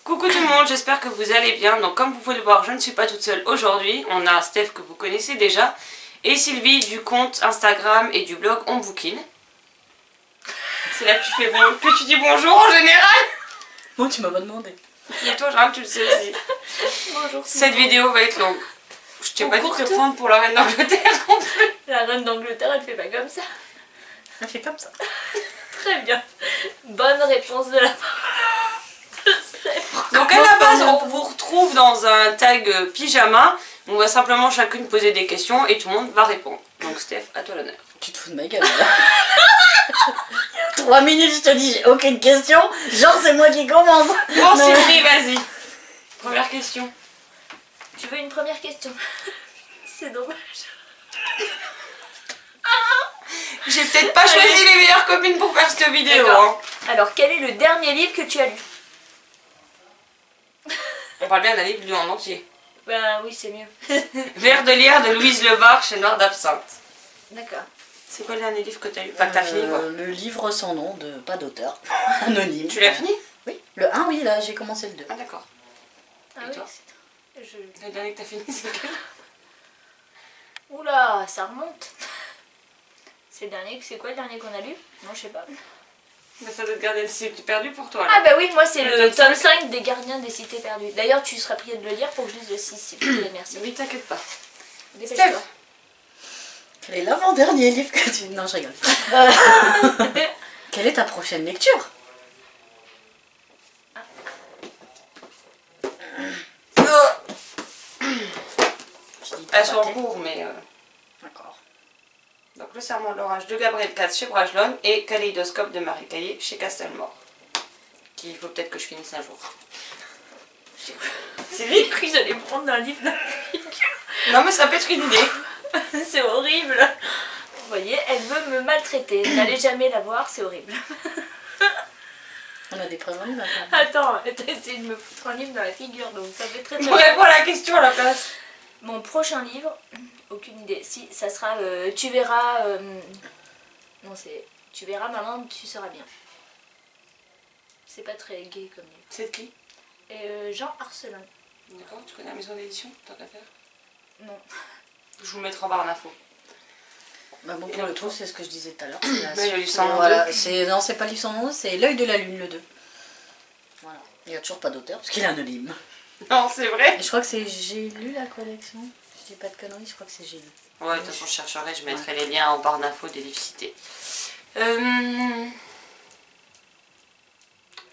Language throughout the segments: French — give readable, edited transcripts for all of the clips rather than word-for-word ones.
Coucou tout le monde, j'espère que vous allez bien. Donc comme vous pouvez le voir, je ne suis pas toute seule aujourd'hui. On a Steph que vous connaissez déjà et Sylvie du compte Instagram et du blog On Bouquine. C'est là que tu dis bonjour en général. Moi tu m'as pas demandé. Et toi Gérald, tu le sais aussi. Bonjour. Cette vidéo va être longue. Je t'ai pas dit de te prendre pour la reine d'Angleterre non plus. La reine d'Angleterre elle fait pas comme ça. Elle fait comme ça. Très bien. Bonne réponse de la part. Donc à la base on vous retrouve dans un tag pyjama. On va simplement chacune poser des questions et tout le monde va répondre. Donc Steph, à toi l'honneur. Tu te fous de ma gueule là. 3 minutes je te dis j'ai aucune question. Genre c'est moi qui commence. Bon Sylvie, vas-y. Première question. Tu veux une première question? C'est dommage. J'ai peut-être pas choisi les meilleures copines pour faire cette vidéo. Hein. Alors quel est le dernier livre que tu as lu? On parle bien d'un livre lu en entier. Ben oui c'est mieux. Vers de lire de Louise Lebar chez Noir d'Absinthe. D'accord. C'est quoi le dernier livre que tu as lu? Enfin que tu as fini quoi. Le livre sans nom de pas d'auteur. Anonyme. Tu l'as fini? Oui. Le 1 oui là j'ai commencé le 2. Ah d'accord. Ah, Et oui, toi? Le dernier que tu as fini c'est lequel? Oula, ça remonte. C'est le dernier, c'est quoi le dernier qu'on a lu? Non, je sais pas. Bah, ça doit te garder le cycle perdu pour toi là. Ah bah oui, moi c'est le tome 5. 5 des Gardiens des Cités Perdues. D'ailleurs, tu seras prié de le lire pour que je lise le 6, s'il te plaît, merci. Oui, t'inquiète pas. Dépêche-toi. Quel est l'avant-dernier livre que tu... Non, je rigole. Quelle est ta prochaine lecture? Elles sont en cours mais... D'accord. Donc Le Serment de l'Orage de Gabriel Katz chez Bragelonne et Kaléidoscope de Marie Caillé chez Castelmore. Qu'il faut peut-être que je finisse un jour. C'est vite que j'allais prendre un livre. Non mais ça peut être une idée. C'est horrible. Vous voyez, elle veut me maltraiter. N'allez jamais la voir, c'est horrible. On a des preuves en ligne maintenant. Attends, t'as essayé de me foutre un livre dans la figure, donc ça fait très très On répond à la question à la place. Mon prochain livre, aucune idée. Si, ça sera Tu verras... Non, c'est Tu verras maman, tu seras bien. C'est pas très gai comme livre. C'est de qui? Et Jean Arcelin. D'accord, tu connais la maison d'édition, tant qu'à faire? Non. Je vous mettrai en barre d'infos. Bah bon, pour le tout, c'est ce que je disais tout à l'heure. Mais il y a eu sans nom. Voilà, non, c'est pas livre sans nom, c'est L'œil de la lune, le 2. Voilà. Il n'y a toujours pas d'auteur, parce qu'il est anonyme. Non, c'est vrai. Et je crois que c'est J'ai lu la collection. Je dis pas de conneries, je crois que c'est J'ai lu. Ouais, de toute façon, je chercherai, je mettrai les liens en barre d'infos des livres cités.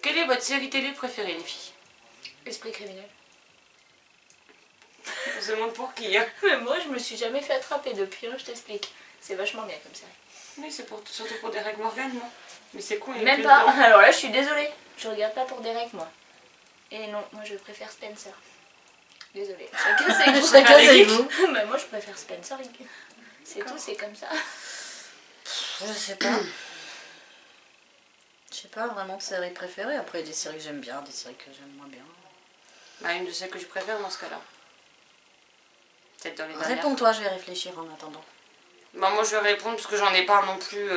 Quelle est votre série télé préférée, les filles? Esprit criminel. On se demande pour qui, hein? Mais moi, je me suis jamais fait attraper depuis, hein, je t'explique. C'est vachement bien comme ça. Oui, c'est surtout pour Derek Morgan, non? Mais c'est con, il y a Même plus pas. dedans. Alors là, je suis désolée. Je regarde pas pour Derek, moi. Et non, moi, je préfère Spencer. Désolée. Chacun ses goûts. Chacun ses goûts. Mais moi, je préfère Spencer. C'est tout, c'est comme ça. Je sais pas. Je sais pas vraiment de série préférée. Après, il y a des séries que j'aime bien, des séries que j'aime moins bien. Bah, une de celles que je préfère dans ce cas-là. Peut-être dans les dernières. Réponds-toi, je vais réfléchir en attendant. Bah, moi, je vais répondre parce que j'en ai pas non plus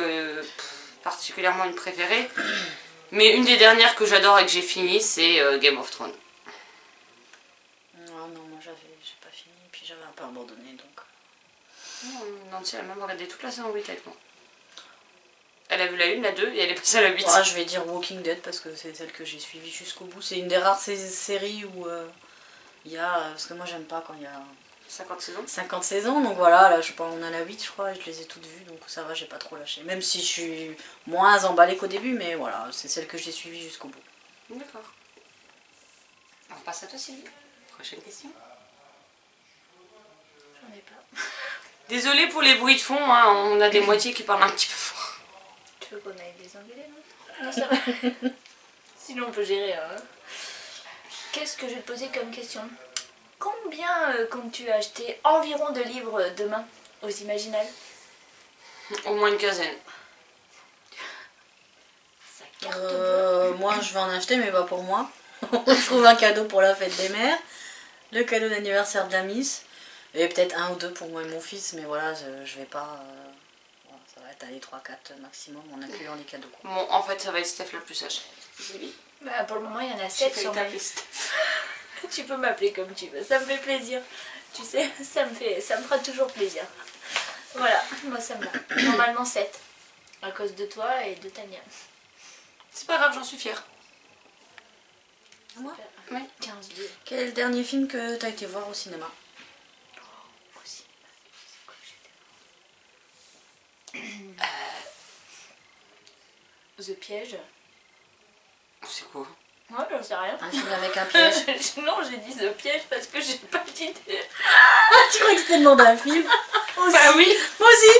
particulièrement une préférée. Mais une des dernières que j'adore et que j'ai fini, c'est Game of Thrones. Non, non, moi j'ai pas fini, puis j'avais un peu abandonné donc. Non, elle a même regardé toute la saison 8 avec moi. Elle a vu la 1, la 2 et elle est passée à la 8. Ouais, je vais dire Walking Dead parce que c'est celle que j'ai suivie jusqu'au bout. C'est une des rares séries où il y a. Parce que moi j'aime pas quand il y a 50 saisons. 50 saisons, donc voilà, là je sais pas, on en a 8 je crois, je les ai toutes vues, donc ça va, j'ai pas trop lâché. Même si je suis moins emballée qu'au début, mais voilà, c'est celle que j'ai suivie jusqu'au bout. D'accord. On passe à toi, Sylvie. Prochaine question. J'en ai pas. Désolée pour les bruits de fond, hein, on a des moitiés qui parlent un petit peu fort. Tu veux qu'on aille les engueuler, non? Non, ça va. Sinon, on peut gérer. Hein. Qu'est-ce que je vais te poser comme question? Combien comptes-tu acheter environ de livres demain aux Imaginales? Au moins une quinzaine. Ça carte Moi je vais en acheter, mais pas pour moi. Je trouve un cadeau pour la fête des mères, le cadeau d'anniversaire de la Miss, et peut-être un ou deux pour moi et mon fils, mais voilà, je vais pas. Ça va être aller 3-4 maximum en incluant les cadeaux. Bon, en fait, ça va être Steph la plus sage. Bah, pour le moment, il y en a J'ai 7 failli sur ma taper liste. Steph. Tu peux m'appeler comme tu veux, ça me fait plaisir. Tu sais, ça me fera toujours plaisir. Voilà, moi ça me va. Normalement 7. À cause de toi et de Tania. C'est pas grave, j'en suis fière. Moi Oui. 15, 2. Quel est le dernier film que t'as été voir au cinéma? Au cinéma. C'est quoi que j'étais voir The Piège. C'est quoi? Moi, j'en sais rien. Un film avec un piège. Non, j'ai dit The Piège parce que j'ai pas d'idée. Tu crois que c'était le nom d'un film? Bah oui. Moi aussi.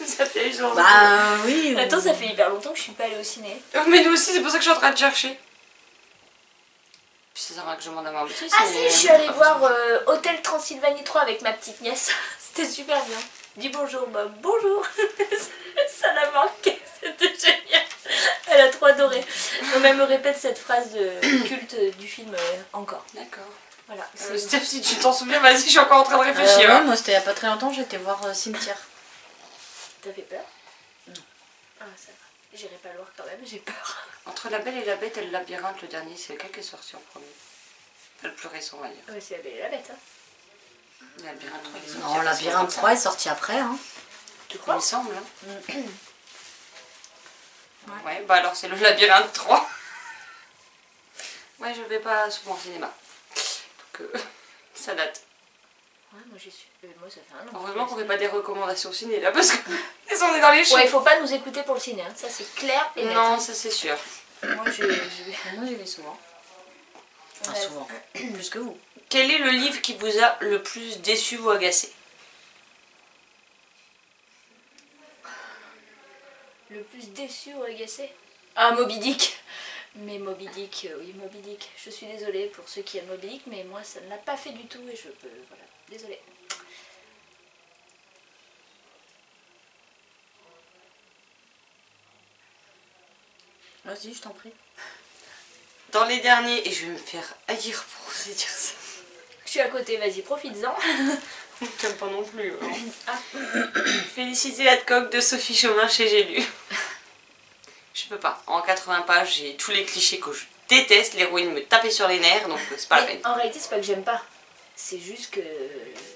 Ça fait genre... Bah oui. Attends, ça fait hyper longtemps que je suis pas allée au ciné. Oh, mais nous aussi, c'est pour ça que je suis en train de chercher. Puis c'est ça que je demande à ma boutique. Ah si, je suis allée voir Hôtel Transylvanie 3 avec ma petite nièce. C'était super bien. Dis bonjour, bah bonjour. Ça l'a marqué, c'était génial. Elle a trop adoré. Donc elle me répète cette phrase culte du film encore. D'accord. Voilà. Steph, si tu t'en souviens, vas-y, je suis encore en train de réfléchir. Ouais, moi c'était il y a pas très longtemps, j'étais voir Cimetière. T'as fait peur? Non. Ah ça va. J'irai pas le voir quand même, j'ai peur. Entre La Belle et la Bête et le Labyrinthe, le dernier, c'est lequel qui est sorti en premier? Enfin, le plus récent, on va dire. Ouais, c'est La Belle et la Bête, hein. Le Labyrinthe 3, il est sorti Non, il y a Labyrinthe 3 est sorti après. Hein. Tu Il crois? me semble. Hein. Ouais. Ouais, bah alors c'est le Labyrinthe 3. Ouais, je vais pas souvent au cinéma. Donc ça date. Ouais, moi j'ai su. Moi ça fait un an. Heureusement qu'on fait pas des recommandations ciné là parce que on est dans les chiffres. Ouais, il faut pas nous écouter pour le ciné, hein. Ça c'est clair et net. Non, ça c'est sûr. Moi je vais. Moi j'y vais souvent. Enfin Ouais. souvent. Plus que vous. Quel est le livre qui vous a le plus déçu ou agacé? Le plus déçu ou agacé? Ah, Moby Dick. Mais Moby Dick, oui, Moby Dick. Je suis désolée pour ceux qui aiment Moby Dick, mais moi ça ne l'a pas fait du tout et je peux. Voilà, désolée. Vas-y, je t'en prie. Dans les derniers, et je vais me faire haïr pour oser dire ça. Je suis à côté, vas-y, profites-en. J'aime pas non plus. Hein. Ah. Félicité Hadcock de Sophie Chaumin chez J'ai lu. Je peux pas. En 80 pages, j'ai tous les clichés que je déteste. L'héroïne me tapait sur les nerfs, donc c'est pas la Mais peine. en réalité, c'est pas que j'aime pas. C'est juste que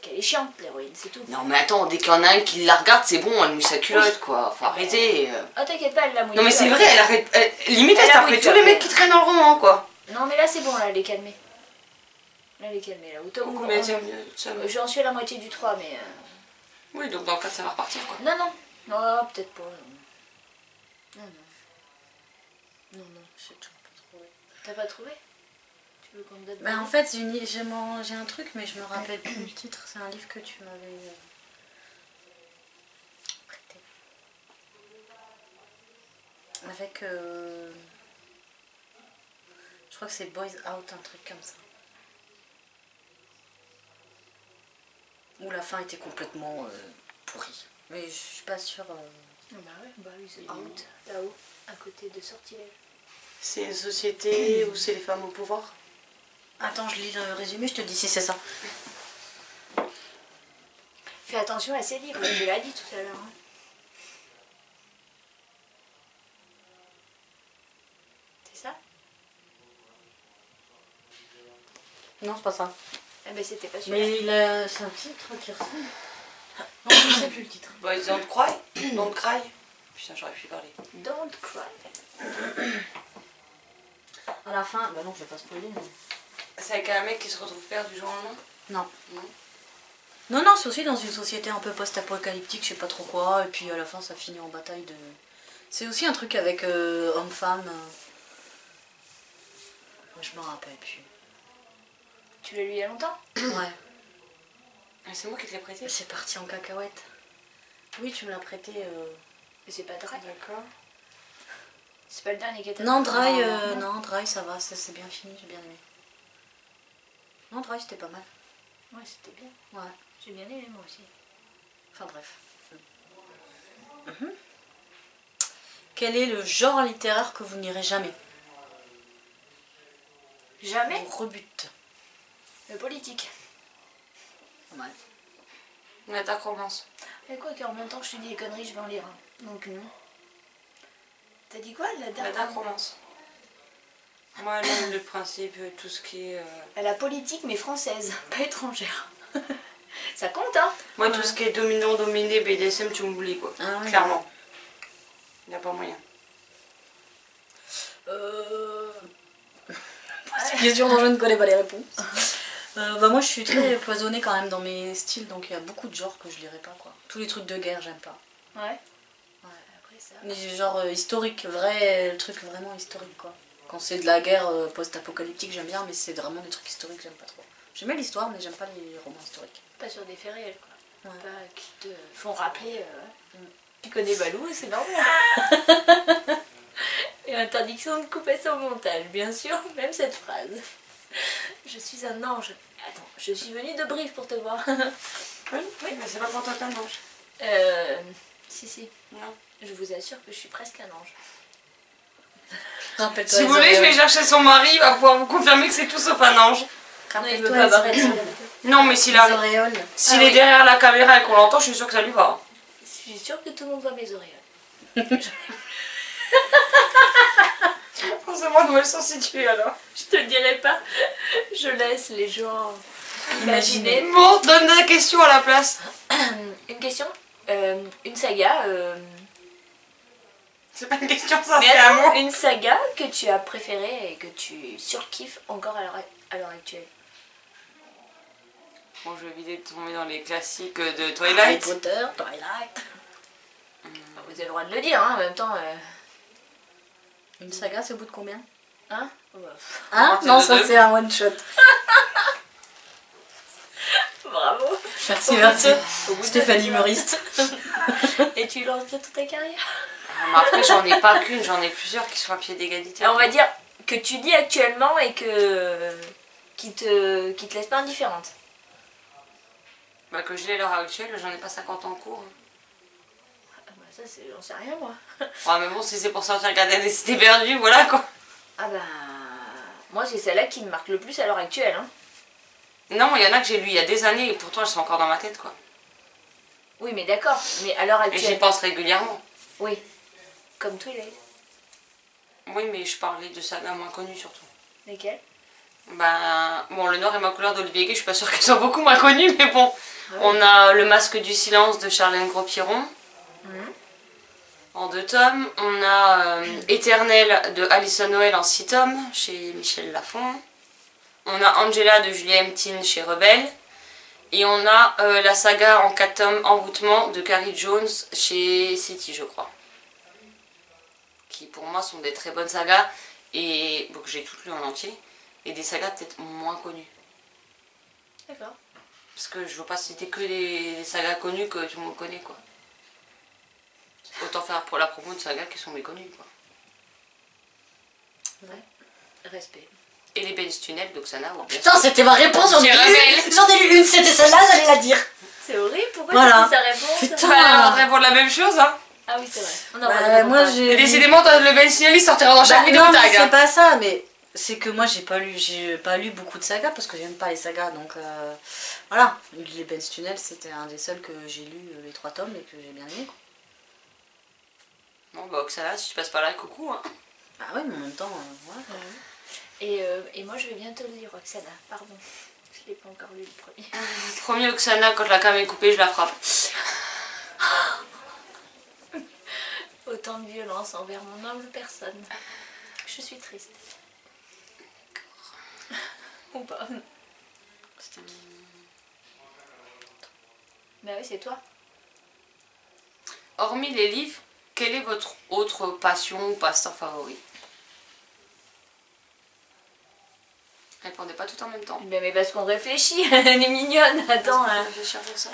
qu'elle est chiante, l'héroïne, c'est tout. Non mais attends, dès qu'il y en a un qui la regarde, c'est bon, elle mouille sa culotte quoi. Faut arrêter. Oh, t'inquiète pas, elle l'a mouillée. Non mais c'est vrai, elle arrête. Limite, Elle elle a tape mouillé tous les mecs qui traînent dans le roman quoi. Non, mais là, c'est bon, là, elle est calmée. Là, elle est calmée, là. Au tome Combien on- ça me- J'en suis à la moitié du 3, mais. Oui, donc dans le cas, ça va repartir quoi. Non, non. Non, peut-être pas. Non, non. Non, non. J'ai toujours pas trouvé. T'as pas trouvé? Tu veux qu'on te donne? Bah en fait, j'ai un truc, mais je me rappelle plus le titre. C'est un livre que tu m'avais prêté. Avec... je crois que c'est Boys Out, un truc comme ça. Où la fin était complètement pourrie. Mais je suis pas sûre... Ah bah ouais, bah oui, c'est out, là-haut, à côté de Sortilège. C'est une société où c'est les femmes au pouvoir. Attends, je lis le résumé, je te dis si c'est ça. Fais attention à ces livres, tu l'as dit tout à l'heure. Hein. C'est ça? Non, c'est pas ça. Ah bah c'était pas celui-là. Mais c'est un titre qui ressemble. Non, je sais plus le titre. Boys Don't Cry. Don't Cry. Putain, j'aurais pu parler. Don't cry. À la fin, bah non, je vais pas spoiler. Mais... C'est avec un mec qui se retrouve père du jour au lendemain. Non. Non. Non, non, c'est aussi dans une société un peu post-apocalyptique, je sais pas trop quoi, et puis à la fin ça finit en bataille de... C'est aussi un truc avec homme-femme. Je me rappelle plus. Tu l'as lu il y a longtemps? Ouais. Ah, c'est moi qui te l'ai prêté. C'est parti en cacahuète. Oui, tu me l'as prêté. Mais c'est pas Dry. D'accord. C'est pas le dernier qui était. Non, Dry, Non. non, Dry, ça va, ça c'est bien fini, j'ai bien aimé. Non, Dry, c'était pas mal. Ouais, c'était bien. Ouais. J'ai bien aimé moi aussi. Enfin bref. Quel est le genre littéraire que vous n'irez jamais? Jamais? On rebute. Le politique. Pas mal. La dark romance. Et quoi qu'en même temps je te dis des conneries, je vais en lire un. Donc non. T'as dit quoi, la La dark dark romance. Moi, le principe, tout ce qui est... La politique, mais française, pas étrangère. Ça compte, hein? Moi, tout ce qui est dominant, dominé, BDSM, tu m'oublies, quoi. Ah, ouais. Clairement. Il n'y a pas moyen. C'est une question dont je ne connais pas les réponses. Bah moi je suis très poisonnée quand même dans mes styles, donc il y a beaucoup de genres que je lirai pas quoi. Tous les trucs de guerre j'aime pas. Ouais. Après ça... Les genres historiques, vrai, le truc vraiment historique quoi. Quand c'est de la guerre post-apocalyptique j'aime bien, mais c'est vraiment des trucs historiques j'aime pas trop. J'aime bien l'histoire mais j'aime pas les romans historiques. Pas sur des faits réels, quoi. Ouais. Pas qui te font rappeler... Tu connais Balou, c'est normal. Et interdiction de couper son montage, bien sûr, même cette phrase. Je suis un ange. Attends, je suis venue de Brive pour te voir. Oui, mais c'est pas pour toi qu'un ange. Si. Non. Je vous assure que je suis presque un ange. Rappelle-toi Si vous voulez, je vais chercher son mari, il va pouvoir vous confirmer que c'est tout sauf un ange. Non, il veut pas barrer le soleil. Non, mais s'il les arrive... auréoles. S'il est derrière la caméra et qu'on l'entend, je suis sûre que ça lui va. Je suis sûre que tout le monde voit mes auréoles. On se demande où elles sont situées alors. Je te le dirai pas. Je laisse les gens imaginer. Bon, donne la question à la place. Une question, une saga. C'est pas une question, ça, Mais c'est un attends, mot. une saga que tu as préférée et que tu surkiffes encore à l'heure actuelle. Bon, je vais éviter de tomber dans les classiques de Harry Twilight. Potter, Twilight. Vous avez le droit de le dire, hein, en même temps. Une saga c'est au bout de combien? Hein Hein? partir Non de ça deux. c'est un one shot. Bravo. Merci, Au bout merci. de- au bout de Stéphanie deux. humoriste. Et tu lances toute ta carrière. Mais après, j'en ai pas qu'une, j'en ai plusieurs qui sont à pied d'égalité. Alors, on va dire que tu lis actuellement et que qui te laisse pas indifférente. Bah, que je l'ai à l'heure actuelle, j'en ai pas 50 en cours. Ah bah ça, j'en sais rien, moi. Ouais, mais bon, si c'est pour sortir regarder des cités perdues, voilà quoi. Ah bah... Moi, c'est celle-là qui me marque le plus à l'heure actuelle. Hein. Non, il y en a que j'ai lu il y a des années et pourtant elles sont encore dans ma tête quoi. Oui, mais d'accord. Mais à l'heure Et j'y actuelle... pense régulièrement. Oui. Comme Twilight. Oui, mais je parlais de sagas moins connues surtout. Lesquelles? Ben, bon, Le Noir et ma couleur d'Olivier Gay, je suis pas sûre qu'elle soit beaucoup moins connue, mais bon. On a Le Masque du silence de Charlène Gros-Piron. En 2 tomes. On a Éternel de Alison Noël en 6 tomes chez Michel Lafon. On a Angela de Julia Emtine chez Rebelle. Et on a la saga en 4 tomes Envoûtement de Carrie Jones chez City, je crois. Qui pour moi sont des très bonnes sagas. Et bon, que j'ai toutes lues en entier. Et des sagas peut-être moins connues. D'accord. Parce que je veux pas citer que des sagas connues que tout le monde connaît quoi. Autant faire pour la promo de sagas qui sont méconnues quoi. Ouais. Respect. Et les Benz Tunnel d'Oksana. Bon, bien Putain, sûr. c'était ma réponse, J'ai rebelle. j'en ai lu une, c'était celle-là, j'allais la dire. C'est horrible, pourquoi Voilà. tu dis sa réponse? Putain. Bah, on répond la même chose hein. Ah oui, c'est vrai. On Bah, moi Et j'ai. décidément, le Benz Tunnel il sortira dans chaque Bah, vidéo non, mais tag. c'est Hein. pas ça, mais c'est que moi j'ai pas lu beaucoup de sagas parce que j'aime pas les sagas, donc voilà. Les Benz Tunnel c'était un des seuls que j'ai lu les 3 tomes et que j'ai bien aimé quoi. Bon bah Oksana, si tu passes par là, coucou hein. Ah ouais, mais en même temps, voilà. Et moi, je vais bientôt le lire, Roxana. Pardon. Je l'ai pas encore lu le premier. Premier Oksana, quand la cam est coupée, je la frappe. Autant de violence envers mon humble personne. Je suis triste. Ou pas. Bah oui, c'est toi. Hormis les livres, quelle est votre autre passion ou passe-temps favori? Répondez pas tout en même temps. Mais parce qu'on réfléchit, elle est mignonne. Attends. Parce Hein. qu'on réfléchit pour ça.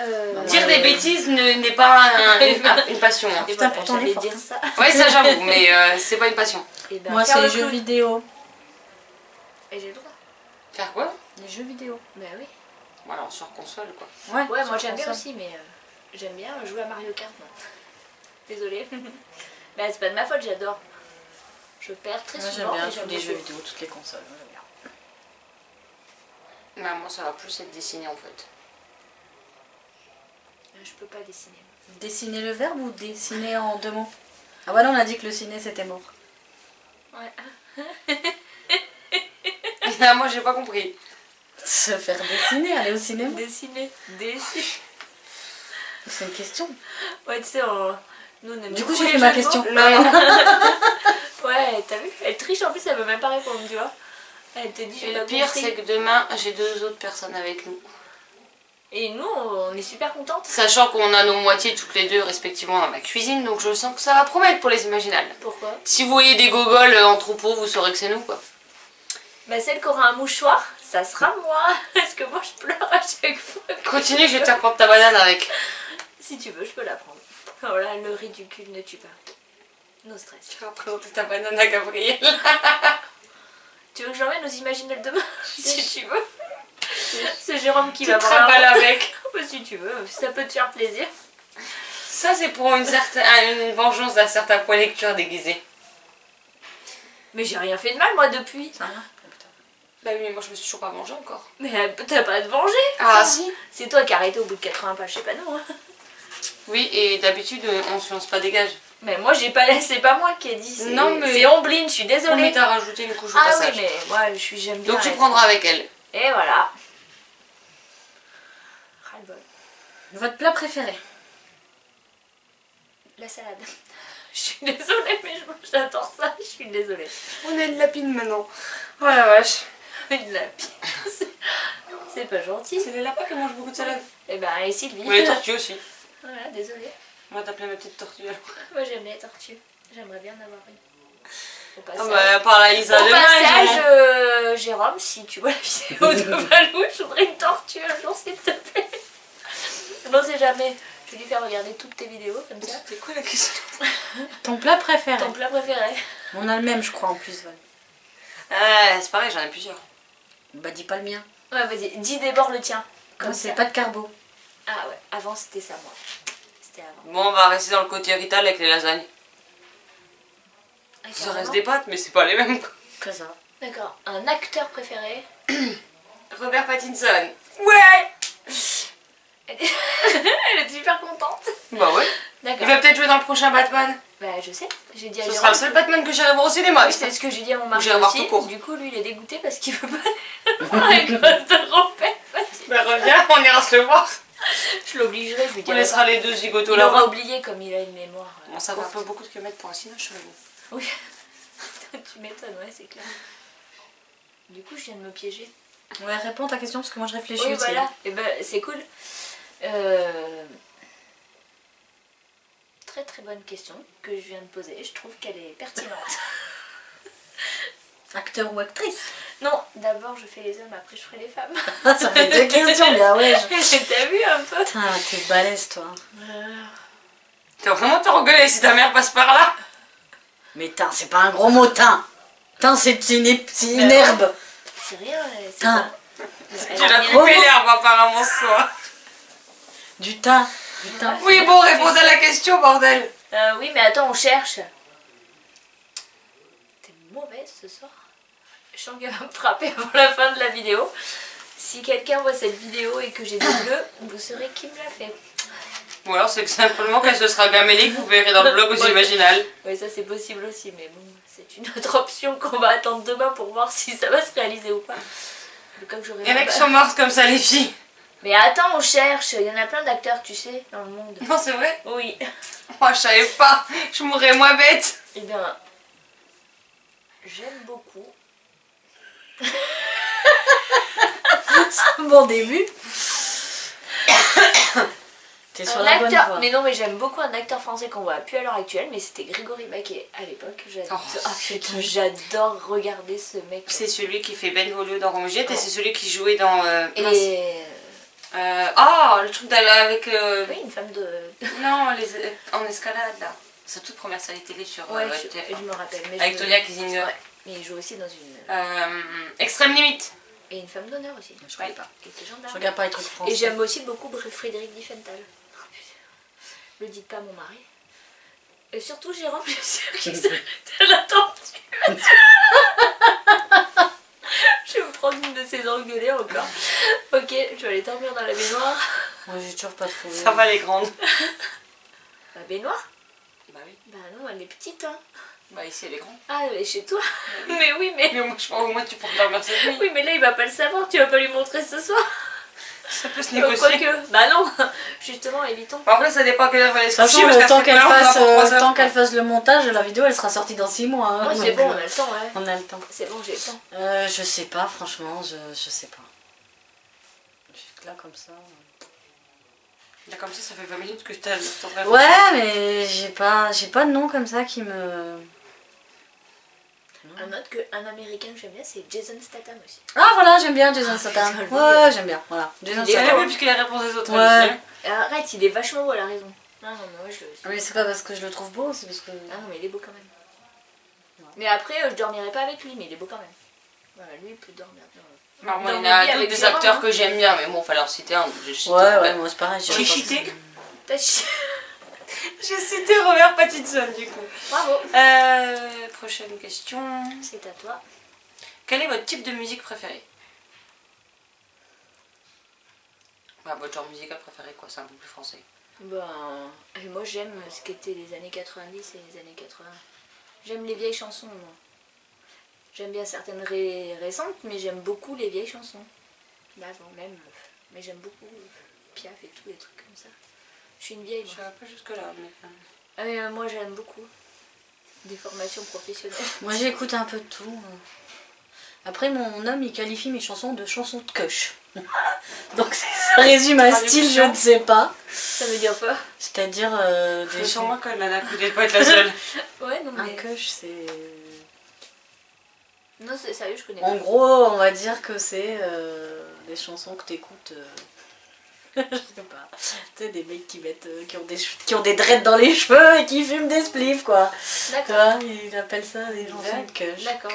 Euh... Dire des bêtises n'est pas une passion. Hein. Et Putain, voilà, pourtant, elle est j'allais forte. dire ça. Oui, ça j'avoue, mais c'est pas une passion. Et ben, Moi faire c'est le les jeux clown. vidéo. Et j'ai le droit. Faire quoi? Les jeux vidéo. Bah oui. Bon, alors sur console quoi. Ouais, moi sur j'aime bien console. aussi, mais j'aime bien jouer à Mario Kart. Moi. Désolée. Bah c'est pas de ma faute, j'adore. Je perds très Moi souvent. j'aime bien mais tous j'aime les jeux beaucoup. vidéo, toutes les consoles. J'aime bien. Bah, moi ça va plus être dessiné en fait. Je peux pas dessiner. Dessiner le verbe ou dessiner en 2 mots? Ah bah non, on a dit que le ciné c'était mort. Ouais. Ah, moi j'ai pas compris. Se faire dessiner, aller au cinéma. Dessiner. C'est une question. Ouais, tu sais, nous on aime Du coup, beaucoup j'ai les fait ma jeux de question. mots. Non, non. Ouais, t'as vu? Elle triche en plus, elle veut même pas répondre, tu vois. Elle te dit, Et j'ai le pas pire, compris. c'est que demain, j'ai 2 autres personnes avec nous. Et nous, on est super contentes. Sachant qu'on a nos moitiés toutes les deux respectivement dans la cuisine, donc je sens que ça va promettre pour les Imaginales. Pourquoi? Si vous voyez des gogoles en troupeau, vous saurez que c'est nous, quoi. Bah, celle qui aura un mouchoir, ça sera moi. Parce que moi, je pleure à chaque fois. Continue, je vais te faire prendre ta banane avec. Si tu veux, je peux la prendre. Voilà, le ridicule ne tue pas. No stress. Tu vas présenter ta banane à Gabriel. Tu veux que j'emmène aux Imaginales demain? Si tu veux. C'est Jérôme qui Tu va te voir. trimbales avec. Bah, si tu veux, ça peut te faire plaisir. Ça, c'est pour une vengeance d'un certain point lecture déguisé. Mais j'ai rien fait de mal, moi, depuis. Ça va. Bah oui, mais moi je me suis toujours pas mangée encore. Mais t'as pas à te venger. Ah si. C'est toi qui as arrêté au bout de 80 pages, c'est pas nous. Hein. Oui, et d'habitude, on se lance pas des gages. Mais moi, j'ai pas, c'est pas moi qui ai dit. Non, mais- c'est Ombline, je suis Oui, mais désolée. t'as rajouté une couche au Ah passage. oui, mais moi, j'aime bien. Donc tu être- prendras avec elle. Et voilà. Ras-le-bol. Votre plat préféré? La salade. Je suis désolée, mais j'adore ça. Je suis désolée. On est de lapine maintenant. Oh la vache. Une lapine. C'est pas gentil. C'est les lapins qui mangent beaucoup de salade. Et ben, et Sylvie. Oui, les tortues aussi. Voilà, désolée. On va t'appeler ma petite tortue alors. Moi, j'aime les tortues. J'aimerais bien en avoir une. Au Ah passage. bah, par la Lisa Au demain, passage, évidemment. Jérôme, si tu vois la vidéo de Valou, je voudrais une tortue un jour, s'il te plaît. On sait jamais. Je vais lui faire regarder toutes tes vidéos comme ça. C'était quoi la question? Ton plat préféré? Ton plat préféré? On a le même, je crois, en plus. Val. C'est pareil, j'en ai plusieurs. Bah, dis pas le mien. Ouais, vas-y, dis d'abord le tien. Comme Moi, c'est ça. pas de carbo. Ah ouais, avant c'était ça, moi. C'était avant. Bon, on va rester dans le côté rital avec les lasagnes. Ah, Ça carrément. reste des pâtes, mais c'est pas les mêmes. Quoi. Que ça. D'accord. Un acteur préféré? Robert Pattinson. Ouais. Elle est super contente. Bah ouais. Il D'accord. va peut-être jouer dans le prochain Batman. Bah je sais, j'ai dit à Ce Jérôme. sera le seul Batman que j'irai voir au cinéma. Oui, c'est ce que j'ai dit à mon mari J'irai voir aussi. tout court. Du coup, lui, il est dégoûté parce qu'il veut pas aller voir à cause de Robert Pattinson. Bah reviens, on ira se le voir. Je l'obligerai, je lui On dirai. laissera les deux zigotos Il aura là-bas. oublié comme il a une mémoire. Bon, ça va un peu beaucoup de kilomètres pour un cinoche, je vous. Oui. Tu m'étonnes, ouais, c'est clair. Du coup, je viens de me piéger. Ouais, réponds à ta question parce que moi je réfléchis Oui, aussi. voilà. Et ben, c'est cool. Très très bonne question que je viens de poser. Je trouve qu'elle est pertinente. Acteur ou actrice? Non, d'abord je fais les hommes, après je ferai les femmes. Ça fait deux questions, mais ah ouais. T'as vu un peu? Putain, t'es balèze toi. T'as vraiment t'engueuler si ta mère passe par là? Mais tain, c'est pas un gros mot, tain. Tain, c'est une herbe. C'est rien, c'est Tain. pas- Tu l'as coupé l'herbe apparemment ce soir. Du tain. Du tain. Oui, bon, réponds à la question, bordel. Oui, mais attends, on cherche. T'es mauvaise ce soir. Je sens qu'elle va me frapper avant la fin de la vidéo. Si quelqu'un voit cette vidéo et que j'ai des bleus, vous saurez qui me l'a fait. Ou alors c'est que simplement qu'elle se sera gamélée que vous verrez dans le blog aux Imaginales. Oui, ça c'est possible aussi, mais bon, c'est une autre option qu'on va attendre demain pour voir si ça va se réaliser ou pas. Le cas que j'aurai Il y en a pas- qui sont mortes comme ça, les filles. Mais attends, on cherche. Il y en a plein d'acteurs, tu sais, dans le monde. Non, c'est vrai. Oui. Moi, je savais pas. Je mourrais moins bête. Eh bien, j'aime beaucoup. C'est un bon début. T'es sur Un la bonne acteur, voie. mais non, mais j'aime beaucoup un acteur français qu'on voit plus à l'heure actuelle, mais c'était Grégory Baquet à l'époque. J'adore, Oh, c'est putain, qui j'adore regarder ce mec. C'est celui qui fait Ben Volio dans Roméo et Juliette et c'est celui qui jouait dans. mince. Et Le truc d'aller avec. oui, une femme de. Non, en escalade là. Sa toute première série télé sur. Ouais, TF1. je me rappelle. Mais Avec je me- Tonya Kiesinger. Ouais, mais il joue aussi dans une. Extrême limite. Et une femme d'honneur aussi. Je connais pas. Qui était Je gendarme. regarde pas les trucs français. Et j'aime aussi beaucoup Frédéric Diffenthal. Oh, putain. Le dites pas à mon mari. Et surtout Jérôme, je suis sûre qu'il s'arrête à la tortue. Je vais me prendre une de ces engueulées encore. Ok, je vais aller dormir dans la baignoire. Moi j'ai toujours pas trouvé. Ça va les grandes. La baignoire? Bah oui. Bah non, elle est petite, hein. Bah ici elle est grande. Ah, elle est chez toi. Mais oui, mais... Mais moi je pense au moins tu pourras dormir cette nuit. Oui, mais là, il va pas le savoir. Tu vas pas lui montrer ce soir. Ça peut se négocier. Quoique, bah non. Justement, évitons. Après ça dépend à quelle heure elle est De toute façon, couchée. tant qu'elle fasse le montage, la vidéo elle sera sortie dans 6 mois. Hein, Moi, c'est donc, bon, on a le temps, ouais. on a le temps. C'est bon, j'ai le temps. Je sais pas, franchement, je sais pas. Juste là comme ça. Là comme ça fait 20 minutes que je t'entends. Ouais, mais j'ai pas de nom comme ça qui me... Un autre qu'un américain que j'aime bien, c'est Jason Statham aussi. Ah voilà, j'aime bien Jason Statham. putain, Ouais, j'aime bien. Voilà. Jason Il est Statham. mieux puisqu'il a la réponse des autres. Ouais. Aussi. Arrête, il est vachement beau, elle a raison. Non, non, mais moi je le... Mais c'est pas parce que je le trouve beau, c'est parce que... Ah non, mais il est beau quand même. Mais après, je dormirai pas avec lui, mais il est beau quand même. Voilà, lui, il peut dormir. Alors, moi, Dans il y mon en a lit d'autres avec des Gérard, acteurs hein. que j'aime bien, mais bon, fallait en citer un. J'ai cité Ouais, Robert. moi c'est pareil. J'ai cité. T'as chié. J'ai cité Robert Pattinson du coup. Bravo. Prochaine question. C'est à toi. Quel est votre type de musique préféré? Bah, votre genre musical préféré quoi, c'est un peu plus français. Ben, moi j'aime ce qu'étaient les années 90 et les années 80. J'aime les vieilles chansons, moi. J'aime bien certaines récentes, mais j'aime beaucoup les vieilles chansons. D'avant même. Mais j'aime beaucoup Piaf et tout, les trucs comme ça. Je suis une vieille, Je moi. sais pas jusque là, mais... Moi j'aime beaucoup. Des formations professionnelles. Moi j'écoute un peu de tout. Après mon homme il qualifie mes chansons de chansons de cush. Donc ça résume un style, je ne sais pas. Ça veut dire quoi? C'est-à-dire C'est sur moi quand Lana pouvait pas être la seule. Ouais, non Un mais... cush c'est... Non, c'est sérieux, je connais En pas. gros on va dire que c'est des chansons que t'écoutes... je sais pas. Tu sais des mecs qui mettent... qui ont des dreads dans les cheveux et qui fument des spliffs quoi. Tu D'accord. vois, il appelle ça des chansons de cush. D'accord.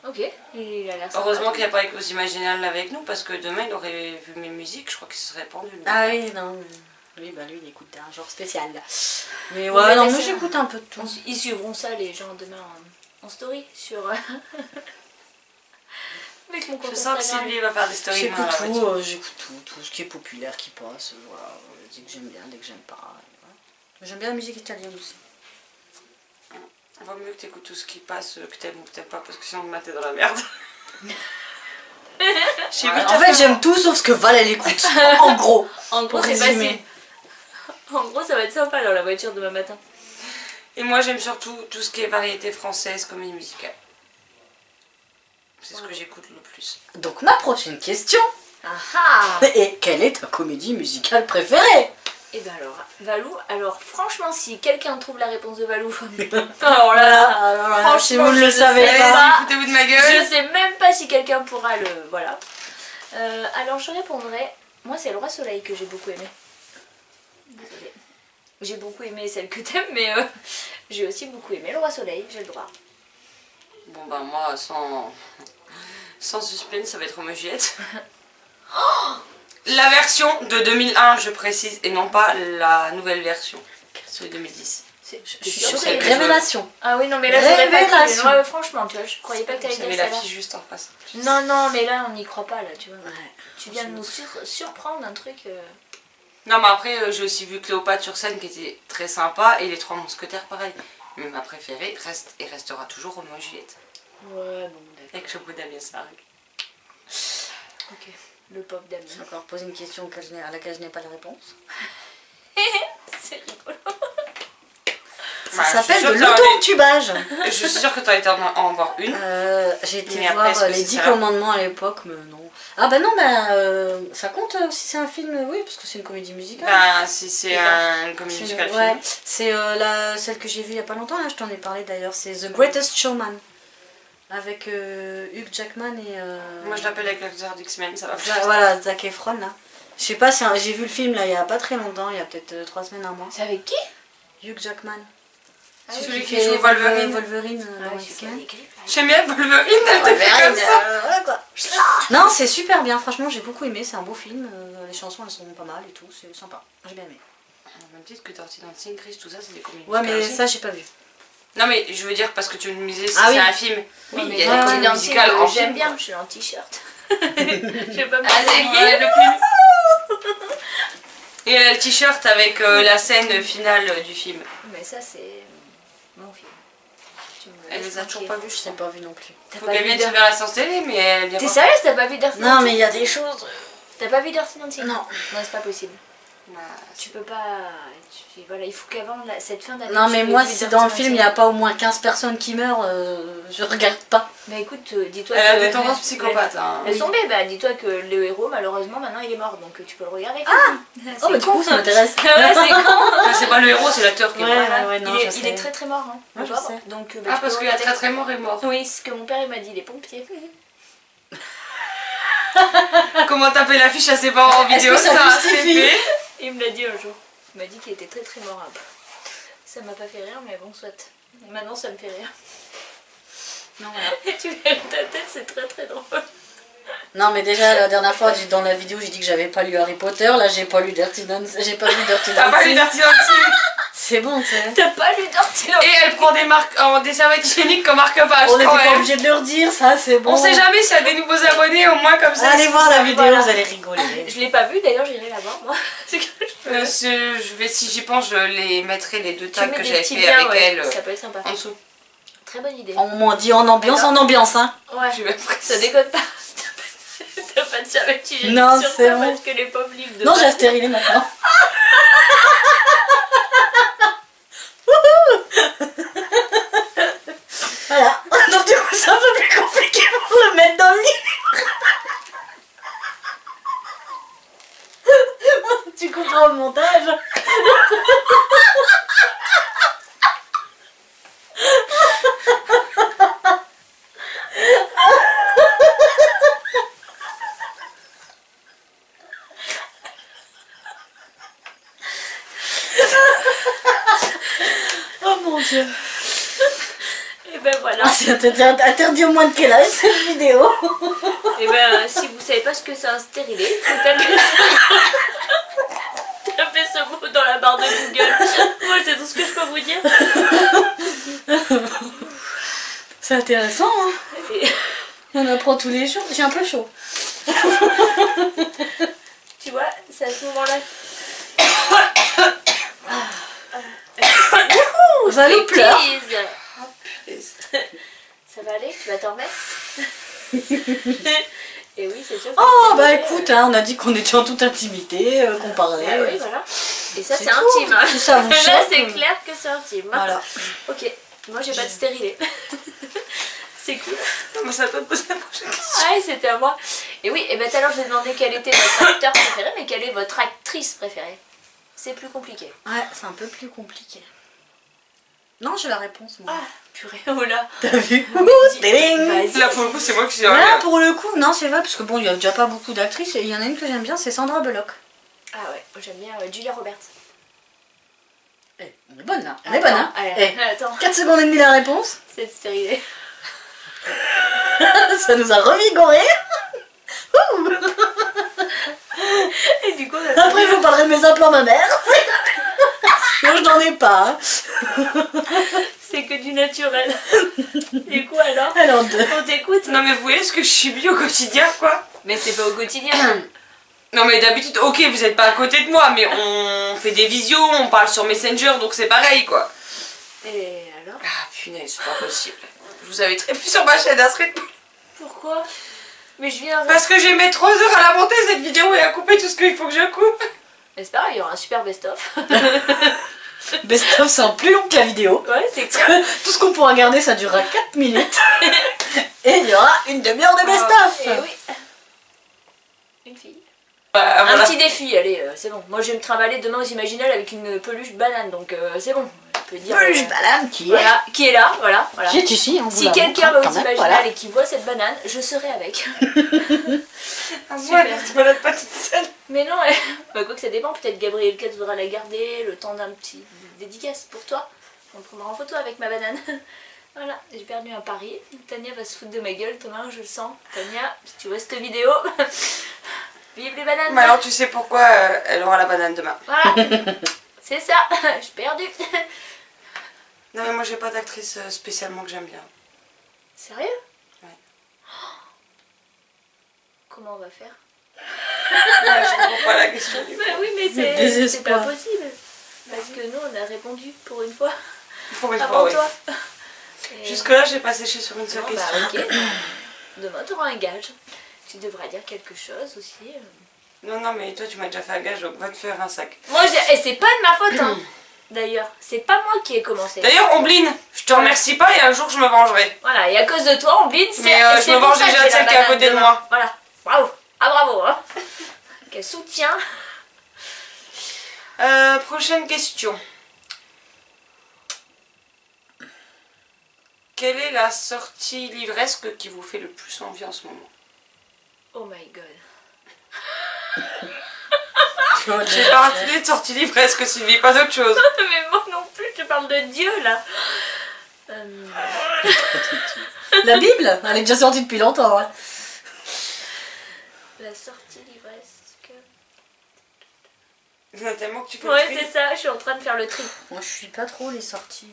Ok, il a l'air sympa. Heureusement qu'il n'y a pas aussi Imaginal avec nous parce que demain il aurait vu mes musiques, je crois qu'il se serait pendu. Ah oui, non. Oui, bah lui il écoute un genre spécial. Mais On ouais, va non, laisser moi un- j'écoute un peu de tout. Ils suivront ça, les gens, demain en story sur... Avec mon compte Je sens que Instagram. Sylvie va faire des stories J'écoute demain, là, tout, là-dessus. j'écoute tout ce qui est populaire qui passe. Voilà, dès que j'aime bien, dès que j'aime pas. Voilà. J'aime bien la musique italienne aussi. Vaut mieux que tu écoutes tout ce qui passe, que t'aimes ou que t'aimes pas, parce que sinon demain t'es dans la merde. En fait, j'aime tout sauf ce que Val elle écoute. En gros. En gros, Pour c'est résumer. facile. En gros, ça va être sympa dans la voiture demain matin. Et moi j'aime surtout tout ce qui est variété française, comédie musicale. C'est ce que j'écoute le plus. Donc ma prochaine question Ah ah. est quelle est ta comédie musicale préférée? Et ben alors, Valou, franchement, si quelqu'un trouve la réponse de Valou, alors là, Alors là, franchement, si vous ne je le savez sais pas. pas. Foutez-vous de ma gueule. Je sais même pas si quelqu'un pourra le... Voilà. Alors je répondrai, moi c'est Le Roi Soleil que j'ai beaucoup aimé. Désolée. J'ai beaucoup aimé celle que t'aimes, mais j'ai aussi beaucoup aimé Le Roi Soleil, j'ai le droit. Bon bah moi sans suspense ça va être Roméo et Juliette. La version de 2001 je précise et non pas la nouvelle version. Celui de 2010. Je suis suis sûre surprise. que Révélation. Ah oui, non, mais là j'aurais pas cru. Révélation. Ouais, franchement, tu vois, je croyais pas que t'allais Vous dire savez ça. la là. fiche juste en face. Non, non, mais là on n'y croit pas, là, tu vois. Ouais. Tu viens de nous surprendre un truc. Non mais après j'ai aussi vu Cléopâtre sur scène qui était très sympa et les Trois Mousquetaires pareil. Mais ma préférée reste et restera toujours Roméo et Juliette. Ouais, bon, d'accord. Avec le beau Damien Sargue. Ok, le pop J'ai Damien. encore posé une question à laquelle je n'ai pas la réponse. C'est rigolo. Ça Ouais, s'appelle je suis de sûre que l'auto-tubage. Je suis sûre que tu as été en voir une. J'ai été Mais après, est-ce voir que les c'est 10 ça commandements à l'époque, mais non. Ah bah non, ça compte si c'est un film, oui, parce que c'est une comédie musicale. Bah si c'est C'est un comédie C'est- musicale ouais, film. c'est celle que j'ai vue il y a pas longtemps, là, je t'en ai parlé d'ailleurs, c'est The Greatest Showman. Avec Hugh Jackman et... Moi je l'appelle avec l'acteur d'X-Men, ça va plus. Voilà, Zac Efron là. Je sais pas, j'ai vu le film là il y a pas très longtemps, il y a peut-être 3 semaines, un mois. C'est avec qui? Hugh Jackman. Ah C'est oui, celui qui fait joue Wolverine. Wolverine Ah dans oui, c'est X-Men. avec qui? J'aime bien Wolverine, elle te fait comme ça. Voilà, quoi. Non, c'est super bien, franchement j'ai beaucoup aimé, c'est un beau film, les chansons elles sont pas mal et tout, c'est sympa, j'ai bien aimé. Au même titre que Dirty Dancing, Chris, tout ça c'est des comédies Ouais musicales mais aussi. ça j'ai pas vu. Non mais je veux dire parce que tu me disais si Ah c'est oui. un film. Oui, il y a ouais, des comédies Dancing, musicales en j'aime film. bien, quoi. je suis en t-shirt. Je vais pas me Ah, c'est réveiller. le plus. Et elle a le t-shirt avec la scène finale du film. mais ça c'est mon film. Tu me Elle laisses les a toujours tranquille. pas vus, je Je sais l'ai pas vu non plus. T'as Faut pas qu'elle vu vienne Dirty- se faire la séance télé, mais elle vient T'es pas. sérieuse, t'as pas vu Dirty Non, Dancing? mais il y a des choses. T'as pas vu Dirty Dancing? Non. Non, c'est pas possible. Bah, Tu peux pas... Voilà, il faut qu'avant cette fin d'année... Non, tu mais aies moi, vu si Dirty dans le Dancing. film il n'y a pas au moins 15 personnes qui meurent, je regarde pas. Bah écoute, dis-toi Elle a que... des tendances psychopathes. Hein. Elles sont belles, bah dis-toi que le héros, malheureusement, maintenant il est mort, donc tu peux le regarder. Ah C'est Oh, bah du con. coup, ça m'intéresse. Ouais, c'est con. Enfin, c'est pas le héros, c'est l'acteur qui est Ouais. mort. Voilà. non, il, je est, sais. il est très très mort, hein, Ouais, le je pauvre. sais. Donc, bah, Ah, tu parce peux qu'il y a regarder. très très mort est mort. Oui, ce que mon père il m'a dit, les pompiers. Comment taper l'affiche à ses parents en Est-ce vidéo, que ça ça, c'est justifie fait. Il me l'a dit un jour. Il m'a dit qu'il était très très mort un peu. Ça m'a pas fait rire, mais bon, soit. Maintenant ça me fait rire. Non, voilà. Et tu lèves ta tête, c'est très très drôle. Non, mais déjà, la dernière fois, dans la vidéo, j'ai dit que j'avais pas lu Harry Potter. Là, j'ai pas lu Dirty Dancing. J'ai pas lu Dirty T'as pas lu Dancing. Dirty Dancing? C'est bon, tu sais. T'as pas lu Dirty Et Dancing? elle prend des marques, des serviettes hygiéniques comme marque-page On n'était quand pas même. obligé de leur dire, ça, c'est bon. On sait jamais s'il y a des nouveaux abonnés, au moins comme ça. Allez si voir vous la savez. vidéo, voilà. vous allez rigoler. Je l'ai pas vu, d'ailleurs j'irai la voir moi. C'est que Je vais, si j'y pense, je les mettrai les deux tu tags mets que des j'avais petits fait liens, avec ouais, elle ça peut être sympa. en dessous. Très bonne idée. On m'a dit en ambiance, hein. Ouais, Je vais ça déconne pas. T'as pas de serviette hygiénique Non, sur c'est toi bon. parce que les pauvres livres de Non, base. j'ai stérilé maintenant. Voilà. Donc du coup, c'est un peu plus compliqué pour le mettre dans le livre. Tu comprends le montage. Oh mon dieu. Et ben voilà. Ah, c'est interdit au moins de quel âge cette vidéo? Et ben si vous savez pas ce que c'est un stérilé, faut taper taper ce mot dans la barre de Google. Moi c'est tout ce que je peux vous dire. C'est intéressant, hein. Et On apprend tous les jours. J'ai un peu chaud. tu vois, c'est à ce moment-là. Valou pleure. Please. Ça va aller? Tu vas t'en remettre? Et oui, c'est sûr. que Oh c'est bah stérilé, écoute, hein, on a dit qu'on était en toute intimité, qu'on parlait. Ah oui, voilà. Et ça, C'est c'est tout. intime. Hein. Si ça vous Là, choque, c'est clair que c'est intime. Voilà. Ok, moi, j'ai pas de stérilé. C'est cool. Comment ça peut te poser la prochaine question? Ah, et c'était à moi. Et oui, et ben tout à l'heure, je vous ai demandé quel était votre acteur préféré, mais quelle est votre actrice préférée? C'est plus compliqué. Ouais, c'est un peu plus compliqué. Non, j'ai la réponse, moi. Ah, purée, oh là. T'as vu? Ding. Vas-y. Là pour le coup c'est moi qui suis Là, là. pour le coup, non, c'est vrai, parce que bon, il y a déjà pas beaucoup d'actrices, et il y en a une que j'aime bien, c'est Sandra Bullock. Ah ouais, j'aime bien Julia Roberts. Eh, on est bonne là, on est bonne, hein. Allez, Eh, attends, 4 secondes et demie la réponse. c'est stérilé. Ça nous a revigoré. Et du coup, on a Après, je vous parlerai de mes implants mammaires. Non, je n'en ai pas. Hein. c'est que du naturel. Du coup, alors, Alors, deux. on t'écoute. Non mais vous voyez ce que je subis au quotidien quoi? Mais c'est pas au quotidien. Non mais d'habitude, ok vous êtes pas à côté de moi mais on fait des visios, on parle sur Messenger donc c'est pareil quoi. Et alors? Ah punaise, c'est pas possible. Vous avez très plus sur ma chaîne Astrid. Pourquoi? Mais je viens. Parce que j'ai mis 3 heures à la monter cette vidéo et à couper tout ce qu'il faut que je coupe. Mais c'est pareil, il y aura un super best-of. Best of, c'est en plus long que la vidéo. Ouais, c'est clair. Tout ce qu'on pourra garder, ça durera 4 minutes. Et il y aura une demi-heure de best-of. Et oui. Une fille. Bah, Un voilà. petit défi, allez, c'est bon. Moi, je vais me trimballer demain aux Imaginales avec une peluche banane, donc c'est bon. Je peux dire. Peluche banane qui est... Voilà, qui est là, voilà. Qui est ici, on vous Si la quelqu'un montre, va quand aux même, Imaginales voilà. et qui voit cette banane, je serai avec. Ah, Super. moi, tu balades pas toute seule. Mais non, bah quoi que ça dépend, peut-être Gabriel Katz voudra la garder, le temps d'un petit dédicace pour toi. On prendra en photo avec ma banane. Voilà, j'ai perdu un pari. Tania va se foutre de ma gueule, Thomas, je le sens. Tania, si tu vois cette vidéo, vive les bananes. Mais alors tu sais pourquoi elle aura la banane demain. Voilà, c'est ça, j'ai perdu. Non mais moi j'ai pas d'actrice spécialement que j'aime bien. Sérieux? Ouais. Comment on va faire? Ouais, je comprends pas la question du coup. Bah oui, mais Le c'est pas désespoir. possible. Parce que nous, on a répondu pour une fois. Pour une Avant fois, ouais. toi. Et- Jusque-là, j'ai pas séché sur une seule Non, question. bah ok. Demain, tu auras un gage. Tu devras dire quelque chose aussi. Non, mais toi, tu m'as déjà fait un gage, donc va te faire un sac. Moi, et c'est pas de ma faute, hein. D'ailleurs, c'est pas moi qui ai commencé. D'ailleurs, Ombline, je te remercie pas et un jour, je me vengerai. Voilà, et à cause de toi, Ombline, c'est. Mais et je c'est me pour venge ça que déjà de j'ai la celle qui est à banane côté de demain. moi. Voilà, bravo. Ah, bravo, hein. Quel soutien. Prochaine question. Quelle est la sortie livresque qui vous fait le plus envie en ce moment? Oh my god. J'ai parlé de sortie livresque, Sylvie, pas d'autre chose. Mais moi non plus, je parle de Dieu là. La Bible, elle est déjà sortie depuis longtemps. Hein. La sortie livresque. Il y en a tellement que tu fais Ouais, le tri. c'est ça, je suis en train de faire le tri. Moi, je suis pas trop les sorties.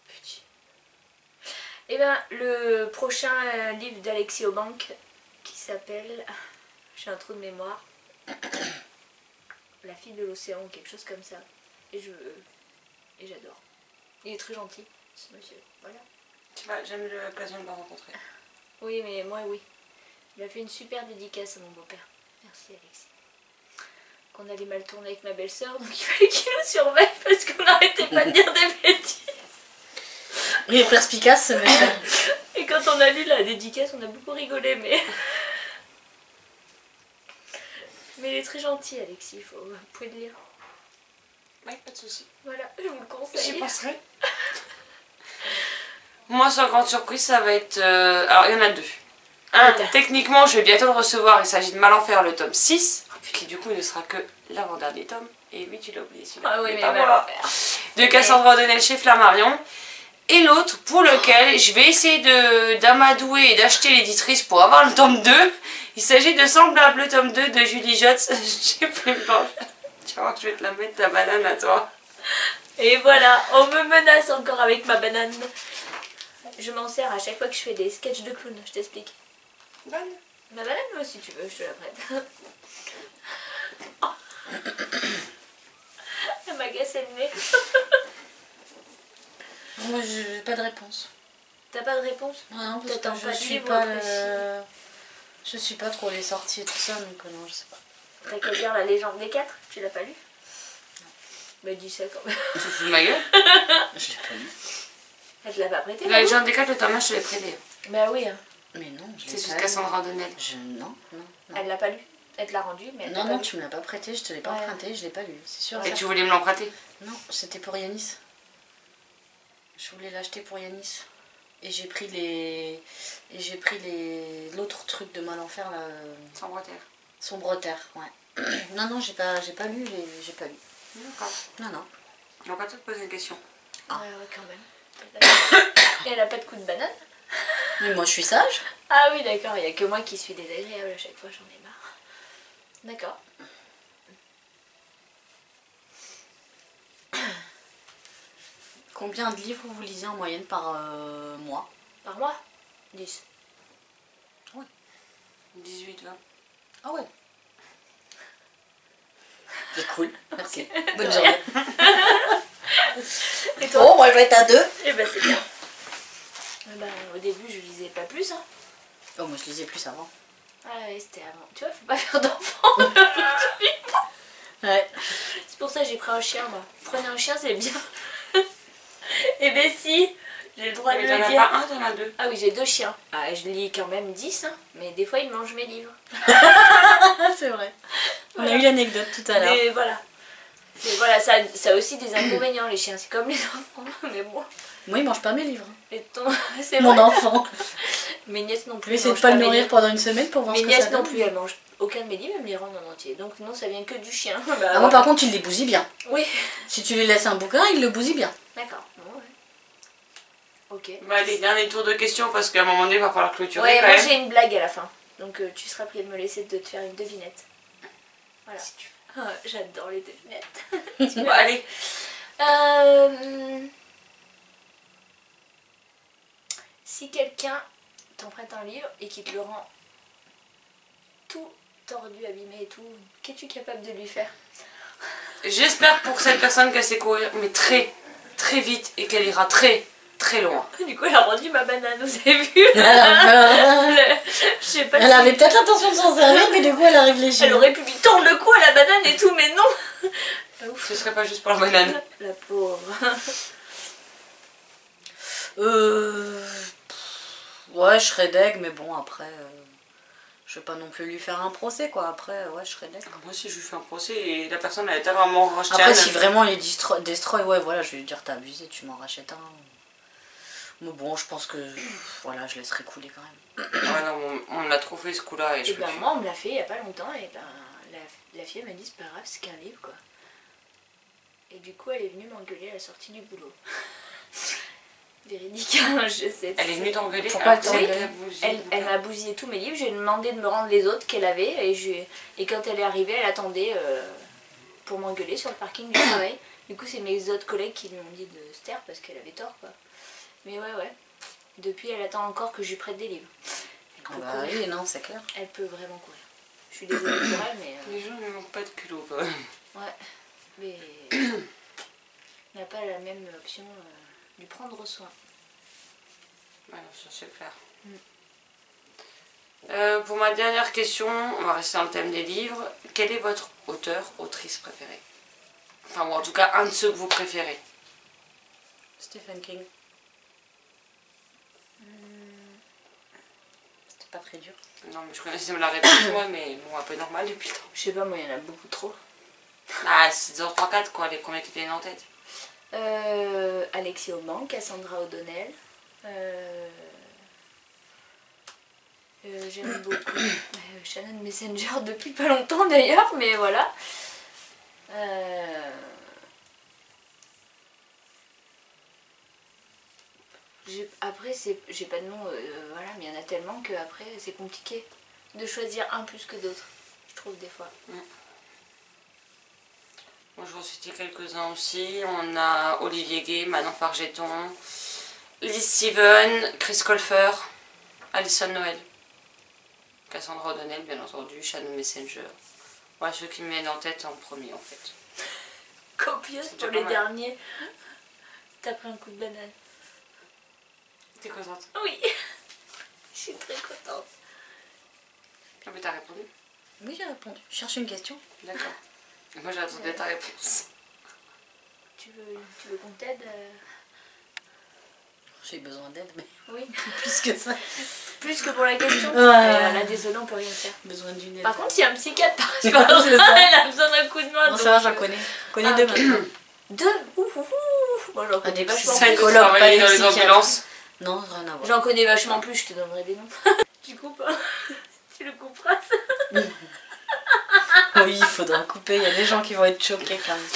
Petit. Et ben, le prochain livre d'Alexis Aubanque qui s'appelle. J'ai un trou de mémoire. La fille de l'océan ou quelque chose comme ça. Et j'adore. Il est très gentil, ce monsieur. Voilà. Tu vois, j'aime l'occasion de le rencontrer. Oui, mais moi, oui. Il a fait une super dédicace à mon beau-père. Merci, Alexis. Qu'on allait mal tourner avec ma belle-sœur, donc il fallait qu'il nous surveille parce qu'on n'arrêtait pas de dire des bêtises. Il est perspicace, ce monsieur. Et quand on a lu la dédicace, on a beaucoup rigolé, mais. Mais il est très gentil, Alexis. Vous pouvez le lire. Ouais, pas de soucis. Voilà, je vous le J'y conseille. penserai. Moi, sans grande surprise, ça va être... Alors, il y en a deux. Un, Putain. techniquement, je vais bientôt le recevoir. Il s'agit de Malenfer, le tome 6. Qui, du coup, ne sera que l'avant-dernier tome. Et oui, tu l'as oublié, celui-là. Ah oui, mais pas mal moi. De Cassandra O'Donnell chez Flammarion. Et l'autre, pour lequel je vais essayer d'amadouer et d'acheter l'éditrice pour avoir le tome 2. Il s'agit de Semblable, le tome 2 de Julie Jotz. J'ai plus blanche. Tu vois, je vais te la mettre, ta banane à toi. Et voilà, on me menace encore avec ma banane. Je m'en sers à chaque fois que je fais des sketchs de clown, je t'explique. Bonne. Ma banane, moi, si tu veux, je te la prête. Elle m'agace le nez. Moi, j'ai pas de réponse. T'as pas de réponse? Non, parce T'attends que pas je de suis livre pas précis. je suis pas trop les sorties et tout ça, donc non, je sais pas. T'as qu'à lire La Légende des 4, tu l'as pas lu? Bah dis ça quand même. Tu te fous de ma gueule? Je l'ai pas lu. Elle te l'a pas prêté? La légende des 4, le tome 1, je te l'ai prêté. Bah oui, hein. Mais non, je l'ai C'est pas sur lu. Cassandra O'Donnell. Non. Elle l'a pas lu. Elle te l'a rendu, mais elle l'a Non, pas non, lu. tu me l'as pas prêté, je te l'ai pas Ouais. emprunté, je l'ai pas lu, c'est sûr. Et ça. tu voulais me l'emprunter? Non, c'était pour Yanis. Je voulais l'acheter pour Yanis. Et j'ai pris l'autre truc de Malenfer là. Sombre terre. Sombre Terre, ouais. Non, j'ai pas lu j'ai pas lu. D'accord. Non. On va pas te poser une question. Ouais, quand même. Et elle a pas de coup de banane? Mais moi je suis sage. Ah oui, d'accord, il y a que moi qui suis désagréable à chaque fois, j'en ai marre. D'accord. Combien de livres vous lisez en moyenne par mois? Par mois? 10. 18, 20. Ah ouais. C'est cool, merci. Bonne journée. Et toi? Bon, moi je vais être à 2. Eh ben c'est bien. Ben, au début, je lisais pas plus, hein. Oh, moi je lisais plus avant. Ah ouais, c'était avant. Tu vois, faut pas faire d'enfants aujourd'hui. Ouais. C'est pour ça que j'ai pris un chien, moi. Prenez un chien, c'est bien. Eh ben si, j'ai le droit de Mais le t'en as dire. pas un, t'en as deux. Ah oui, j'ai 2 chiens. Ah, je lis quand même 10, hein. Mais des fois, ils mangent mes livres. C'est vrai. On Voilà. a eu l'anecdote tout à l'heure. Mais voilà. Et voilà, ça a aussi des inconvénients, les chiens. C'est comme les enfants. Mais bon. Moi il mange pas mes livres. Et c'est Mon vrai. enfant. Mes nièces non Je plus. vais essayer de mangent pas le mes nourrir livres. pendant une semaine pour voir Mes ce que ça nièces non donne. plus, elles mangent aucun de mes livres, elles me les rendent en entier. Donc non, ça vient que du chien. Bah, Ah, moi par contre tu les bousilles bien. Oui. Si tu lui laisses un bouquin, il le bousille bien. D'accord. Bon, ouais. Ok. Bah, allez, dernier tour de questions parce qu'à un moment donné, il va falloir clôturer Ouais, quand moi même. j'ai une blague à la fin. Donc tu seras prié de me laisser de te faire une devinette. Voilà. Si tu Ah, j'adore les devinettes. Bon, allez. Si quelqu'un t'emprunte un livre et qu'il te le rend tout tordu, abîmé et tout. Qu'es-tu capable de lui faire? J'espère pour cette personne qu'elle sait courir, mais très, très vite et qu'elle ira très, très loin. Du coup, elle a rendu ma banane, vous avez vu? Je sais pas Elle avait peut-être l'intention de s'en servir, mais du coup elle a réfléchi. Elle aurait pu lui tendre le cou à la banane et tout, mais non. Ce serait pas juste pour la banane. La pauvre. Ouais, je serais deg, mais bon, après, je vais pas non plus lui faire un procès, quoi. Après, ouais, je serais deg. Moi si je lui fais un procès et la personne elle est tellement rachetée. Après, si vraiment il est destroy, ouais, voilà, je vais lui dire t'as abusé, tu m'en rachètes un. Mais bon, je pense que, voilà, je laisserai couler quand même. Ouais, non, on l'a trop fait ce coup-là. Et ben moi, on me l'a fait il y a pas longtemps, et ben la fille m'a dit c'est pas grave, c'est qu'un livre, quoi. Et du coup, elle est venue m'engueuler à la sortie du boulot. Véridique, je sais. Elle est venue t'engueuler. Pourquoi Elle m'a bousillé tous mes livres, j'ai demandé de me rendre les autres qu'elle avait et quand elle est arrivée, elle attendait pour m'engueuler sur le parking du travail. Du coup, c'est mes autres collègues qui lui ont dit de se taire parce qu'elle avait tort, quoi. Mais ouais. Depuis, elle attend encore que je lui prête des livres. Bah oui, non, c'est clair. Elle peut vraiment courir. Je suis désolée pour elle, mais... Les gens ne manquent pas de culot, quand même. Ouais, mais... on n'a pas la même option du prendre soin. Ouais, ça c'est clair. Pour ma dernière question, on va rester dans le thème des livres. Quel est votre auteur, autrice préférée? Enfin, ou en tout cas, un de ceux que vous préférez. Stephen King. C'était pas très dur. Non, mais je connaissais la réponse, moi, mais bon, un peu normal depuis le temps. Je sais pas, moi, il y en a beaucoup trop. Ah, c'est 034 quoi, les premiers qui viennent en tête. Alexis Auban, Cassandra O'Donnell. J'aime beaucoup Shannon Messenger depuis pas longtemps d'ailleurs, mais voilà. Après, j'ai pas de nom, voilà, mais il y en a tellement que après c'est compliqué de choisir un plus que d'autres, je trouve des fois. Moi, je vais en citer quelques-uns aussi. On a Olivier Gay, Manon Fargeton, Liz Steven, Chris Colfer, Alison Noël, Cassandra O'Donnell, bien entendu, Shannon Messenger. Voilà ceux qui me viennent en tête en premier, en fait. Copieuse pour les derniers. T'as pris un coup de banane. T'es contente? Oui, je suis très contente. Ah, mais t'as répondu? Oui, j'ai répondu. Je cherche une question. D'accord. Moi, j'attendais ta réponse. Tu veux qu'on t'aide J'ai besoin d'aide, mais Oui. plus que ça. Plus que pour la question. Ouais. Là, désolé, on peut rien faire. Besoin d'une aide. Par contre, s'il y a un psychiatre par hasard, C'est ça. elle a besoin d'un coup de main. Non, ça va, j'en connais. Je connais deux maintenant. Deux. Moi, j'en connais vachement Celle plus. qui travaille dans les ambulances. Non, rien à voir. J'en connais vachement plus, je te donnerai des noms. Tu coupes hein. Tu le couperas ça. Oui, il faudra couper. Il y a des gens qui vont être choqués quand même.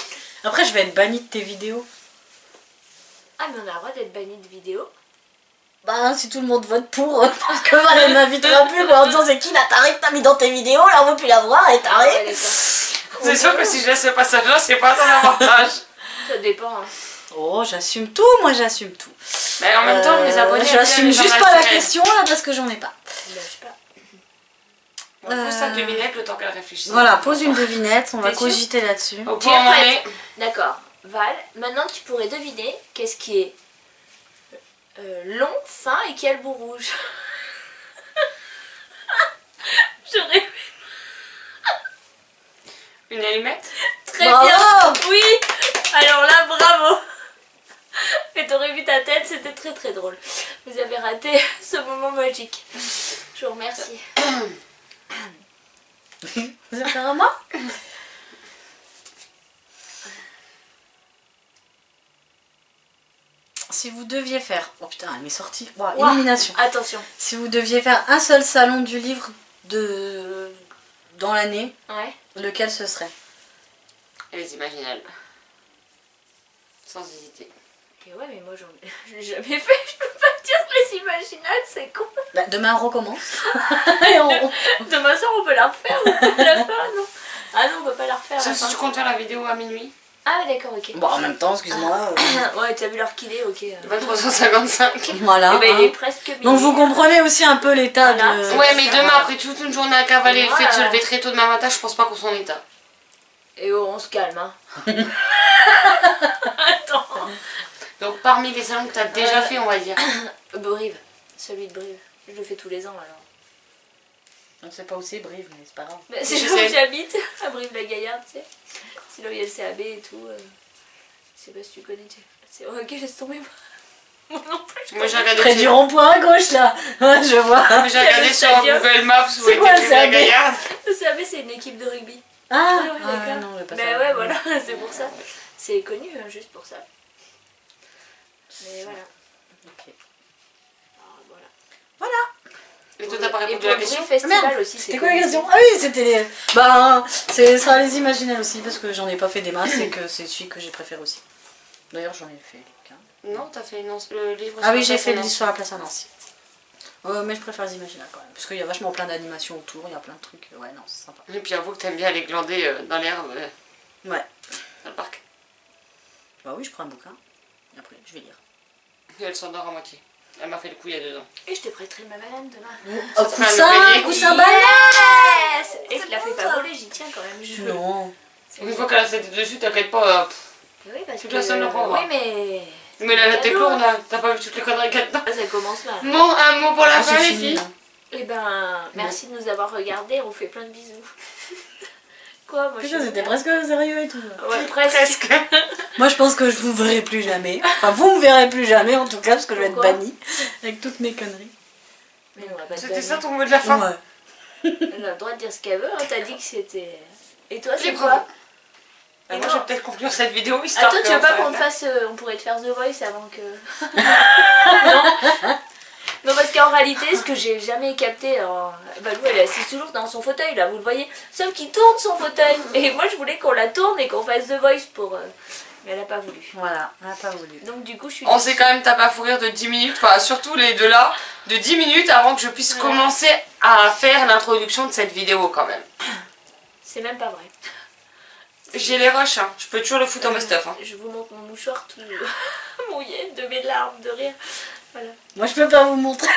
Après, je vais être bannie de tes vidéos. Ah, mais on a le droit d'être banni de vidéos. Bah, si tout le monde vote pour, parce que Val, elle m'invitera plus quoi, en disant c'est qui la tarée que t'as mis dans tes vidéos, là on veut plus la voir, elle est tarée. Ouais, d'accord. C'est sûr que si je laisse ce passage-là, c'est pas ton avantage. Ça dépend. Hein. Oh, j'assume tout, moi j'assume tout. Mais en même temps, les abonnés. J'assume juste pas la question là parce que j'en ai pas. Je sais pas. On pose ta devinette le temps qu'elle réfléchisse. Voilà, pose une devinette, on va T'es cogiter là-dessus. Au Tu point es où on prête? est. D'accord. Val, maintenant tu pourrais deviner qu'est-ce qui est long, fin et qui a le bout rouge. J'aurais Une allumette. très Bravo. bien. Oui. Alors là, bravo. Et t'aurais vu ta tête, c'était très très drôle. Vous avez raté ce moment magique. Je vous remercie. Vous avez un moi? Si vous deviez faire... Oh putain, elle m'est sortie. Wow, Ouah, illumination. attention. Si vous deviez faire un seul salon du livre dans l'année, Ouais. lequel ce serait? Les Imaginales. Sans hésiter. Et ouais, mais moi je l'ai jamais fait. Je peux pas dire les imaginales, c'est con. Bah, demain on recommence. Et on- Demain soir, on peut la refaire ou on peut la faire, non? Ah non, on peut pas la refaire. Sauf la si fin. tu comptes faire la vidéo à minuit. Ah ouais, d'accord, ok. Bon, en même temps, excuse-moi. Ouais, tu as vu l'heure qu'il est, ok. 23h55. Voilà. Eh ben, il hein. est presque midi. Donc vous comprenez aussi un peu l'état Voilà. de... Ouais, mais demain, après toute une journée à cavaler, le Moi, fait de se lever très tôt demain matin, je pense pas qu'on soit en état. Et oh, on se calme, hein. Attends. Donc parmi les salons que t'as déjà fait, on va dire. Brive, celui de Brive. Je le fais tous les ans alors. Je ne sais pas où c'est Brive, mais c'est pas grave. Mais c'est Je là où sais. j'habite, à Brive-la-Gaillarde, tu sais. C'est là où il y a le CAB et tout. Je sais pas si tu connais. C'est ok, laisse tomber. Moi non plus. Moi j'ai regardé, Près du rond-point à gauche, là. Ouais, je vois. j'ai regardé Le sur stadium. Google Maps où C'est était quoi, le la CAB? Gaillarde. Le CAB, c'est une équipe de rugby. Ah, Ouais, ouais, d'accord. non, j'ai pas Mais ça. ouais, voilà, c'est pour ça. C'est connu, hein, juste pour ça. Mais voilà. Ok. Alors, Voilà. Et toi t'as pas Et répondu pour à le la question? Brive Festival Merde, aussi, c'est C'était quoi la connu. question? Ah oui, c'était les... Bah, c'est ça les imaginales aussi, parce que j'en ai pas fait des masses et que c'est celui que j'ai préféré aussi. D'ailleurs, j'en ai fait qu'un. Non, t'as fait le livre Ah sur oui, la j'ai place fait en le Nancy. 10 sur la place à Nancy. Mais je préfère les imaginales quand même, parce qu'il y a vachement plein d'animations autour, il y a plein de trucs. Ouais, non, c'est sympa. Et puis avoue que t'aimes bien aller glander dans l'herbe Ouais. dans le parc. Bah oui, je prends un bouquin, et après, je vais lire. Et elle s'endort à moitié. Elle m'a fait le coup il y a 2 ans. Et je te prêterai ma banane demain. Oh, Ça sera un oreiller. coussin banane. Yes. Et je la fais pas voler, j'y tiens quand même. Je... Non. Une fois qu'elle a sa tête dessus, t'inquiète pas. Oui, parce Tu que... dois s'en le prendre. Oui, mais... Mais la tête cadeau. lourde là, t'as pas vu toutes les conneries qu'il y a dedans. Ah, ça commence mal. Bon, un mot pour la Ah, fin c'est les fini, filles. là. Eh ben, merci de nous avoir regardés, on fait plein de bisous. Quoi, moi Putain, c'était presque sérieux et tout. Ouais, presque. Moi, je pense que je vous verrai plus jamais. Enfin, vous me verrez plus jamais en tout cas, parce que je vais être Pourquoi bannie avec toutes mes conneries. Mais on va pas te C'était banner. ça ton mot de la fin. Ouais. Elle a le droit de dire ce qu'elle veut, hein. T'as dit que c'était... Et toi, c'est Libre. quoi? Ah, Et moi non. je vais peut-être conclure cette vidéo histoire Attends, tu veux qu'on pas s'arrête qu'on te là. fasse... on pourrait te faire The Voice avant que... Non, parce qu'en réalité, ce que j'ai jamais capté, Valou, elle est assise toujours dans son fauteuil, là, vous le voyez. Sauf qu'il tourne son fauteuil. Et moi, je voulais qu'on la tourne et qu'on fasse The Voice pour... Mais elle a pas voulu. Voilà, on n'a pas voulu. Donc du coup, je suis... On s'est quand même tapé à fou rire de 10 minutes, enfin surtout les deux là, de 10 minutes avant que je puisse Ouais. commencer à faire l'introduction de cette vidéo quand même. C'est même pas vrai. J'ai les rushs, hein. Je peux toujours le foutre en best-of. Hein. Je vous montre mon mouchoir tout mouillé de mes larmes de rire. Voilà. Moi, je peux pas vous montrer.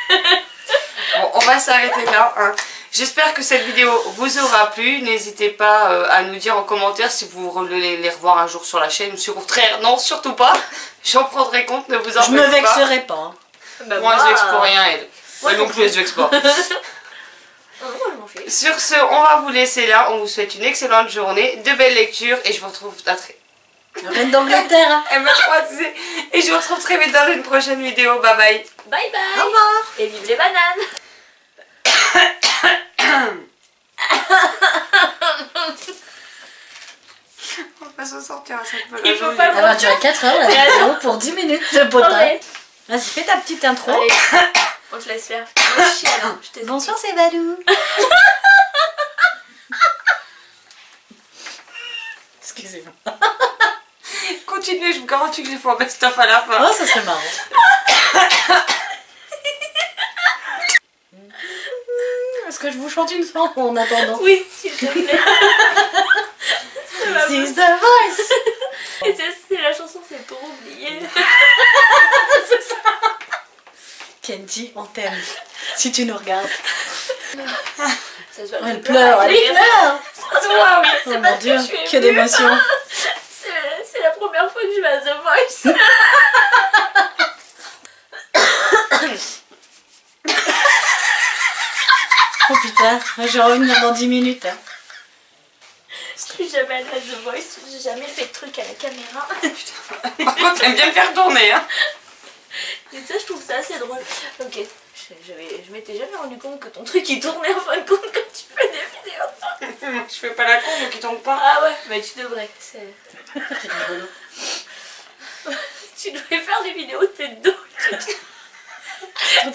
Bon, on va s'arrêter là. Hein. J'espère que cette vidéo vous aura plu. N'hésitez pas à nous dire en commentaire si vous voulez les revoir un jour sur la chaîne ou sur contraire. Non, surtout pas. J'en prendrai compte, ne vous en Je me faites pas. vexerai pas. Hein. Bah, Moi, elle se vexe pour rien, elle. Moi, Elle non plus, elle se vexe pas. Oh, moi, je m'en fais. Sur ce, on va vous laisser là. On vous souhaite une excellente journée, de belles lectures et je vous retrouve très... Reine d'Angleterre. Hein. Elle m'a croisée. Et je vous retrouve très vite dans une prochaine vidéo. Bye bye. Bye bye. Au revoir. Et vive les bananes. On va s'en sortir à cette Il faut pas Elle va durer 4 heures la Mais vidéo pour 10 minutes de potin. Allez, Vas-y, fais ta petite intro. allez. On te laisse faire. Moi, je chiale, hein. Je t'ai- Bonsoir, c'est Valou. Excusez-moi. Continuez, je vous garantis que j'ai fait un best-of à la fin. Oh, ça serait marrant. Est-ce que je vous chante une chanson en attendant? Oui, s'il te plaît. Ça va This is the voice. Et c'est la chanson, c'est pour oublier. Kenji, on t'aime. Si tu nous regardes. Ça se voit que Elle je pleure, elle Oui, pleure. ça se voit, oui. Oh C'est mon parce dieu, que je suis que émue. d'émotions. C'est la première fois que je vais à The Voice. Oh putain, je vais revenir dans 10 minutes. Hein. Je suis jamais allée à The Voice. J'ai jamais fait de truc à la caméra. Par contre, t'aimes bien me faire tourner. Hein. Et ça, je trouve ça assez drôle. Ok, je m'étais jamais rendu compte que ton truc il tournait en fin de compte quand tu fais des vidéos. Je fais pas la con, donc il tombe pas. Ah ouais, mais tu devrais. C'est rigolo. Tu devrais faire des vidéos de tes dos.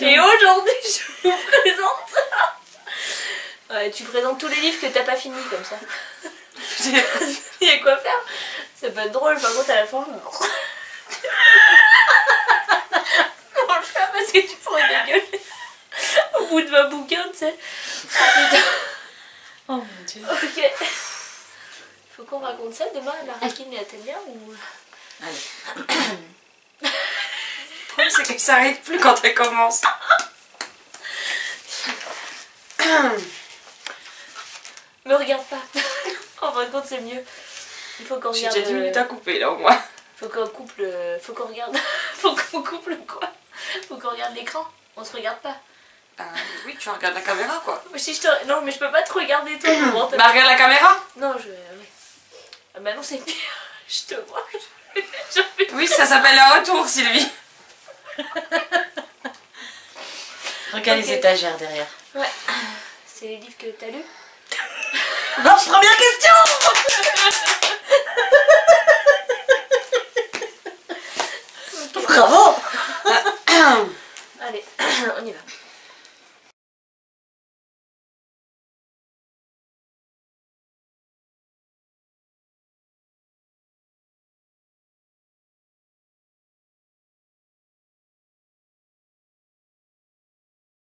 Et aujourd'hui, je vous présente. Ouais, tu présentes tous les livres que t'as pas fini comme ça. Il y a quoi faire. Ça peut être drôle, par contre à la fin. Non, non je fais pas parce que tu pourrais dégueuler. Au bout de 20 bouquins, tu sais. Oh putain. Oh mon dieu. Ok. Faut qu'on raconte ça demain, la raquine et Athénia ou... Allez. Le problème, c'est que ça arrive plus quand elle commence. Me regarde pas. En fin de compte, c'est mieux. Il faut qu'on J'ai regarde... déjà 10 minutes à couper là au moins. Faut qu'on coupe Faut qu'on regarde... Faut qu'on coupe le quoi? Faut qu'on regarde l'écran. On se regarde pas. Oui, tu regardes la caméra quoi. Si je te... Non, mais je peux pas te regarder toi. Moment, Bah regarde la caméra. non, je... Oui. Ah bah non, c'est pire. Je te vois. Oui, ça s'appelle un retour, Sylvie. Regarde Ok. les étagères derrière. Ouais. C'est les livres que t'as lus? Bon, première question. Bravo. Allez, on y va.